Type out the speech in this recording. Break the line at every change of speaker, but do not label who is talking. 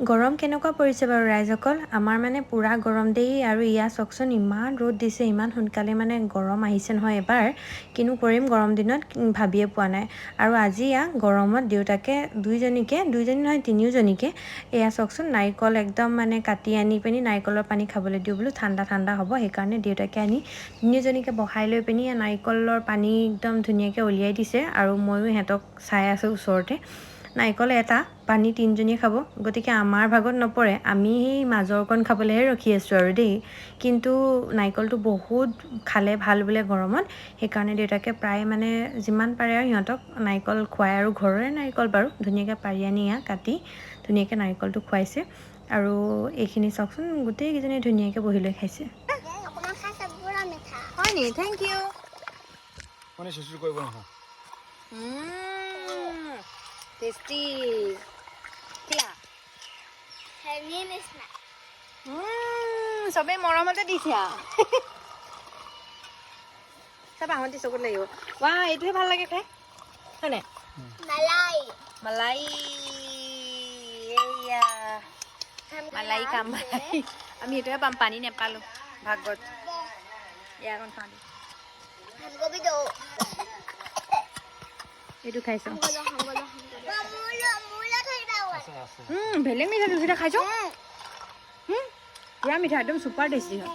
গৰম কেনেকুৱা পৰিছে বাৰু ৰাইজসকল? আমাৰ মানে পুৰা গৰম দেই আৰু ইয়াত চাওকচোন ইমান ৰ'দ দিছে, ইমান সোনকালে মানে গৰম আহিছে নহয় এবাৰ। কিনো কৰিম গৰম দিনত ভাবিয়ে পোৱা নাই। আৰু আজি গৰমত দেউতাকে দুইজনী নহয় তিনিওজনীকে এয়া চাওকচোন নাৰিকল একদম মানে কাটি আনি পিনি নাৰিকলৰ পানী খাবলৈ দিওঁ বোলো, ঠাণ্ডা ঠাণ্ডা হ'ব। সেইকাৰণে দেউতাকে আনি তিনিওজনীকে বহাই লৈ পিনি নাৰিকলৰ পানী একদম ধুনীয়াকৈ উলিয়াই দিছে আৰু ময়ো সিহঁতক চাই আছোঁ ওচৰতে। নাৰিকল এটা পানী তিনিজনীয়ে খাব, গতিকে আমাৰ ভাগত নপৰে। আমি সেই মাজৰকণ খাবলৈহে ৰখি আছোঁ আৰু দেই। কিন্তু নাৰিকলটো বহুত খালে ভাল বোলে গৰমত, সেইকাৰণে দেউতাকে প্ৰায় মানে যিমান পাৰে আৰু সিহঁতক নাৰিকল খুৱায়। আৰু ঘৰৰে নাৰিকল বাৰু, ধুনীয়াকৈ পাৰি আনি কাটি ধুনীয়াকৈ নাৰিকলটো খুৱাইছে। আৰু এইখিনি চাওকচোন গোটেইকেইজনী ধুনীয়াকৈ বহি লৈ খাইছে। হয় নি? Thank U. টেষ্টি চবেই মৰমতে দিছে চব আহোঁতে চকুত লাগিব। ৱা এইটোহে ভাল লাগে খাই, হয় নাই? মালাই এইয়া মালাই কাম আমি এইটোহে পাম, পানী নেপালোঁ ভাগত। এয়া অকণ খাওঁ এইটো খাইছোঁ। ভেলেং মিঠাটো সেইটা খাইছোঁ, পুৰা মিঠা, একদম চুপাৰ টেষ্টি হয়।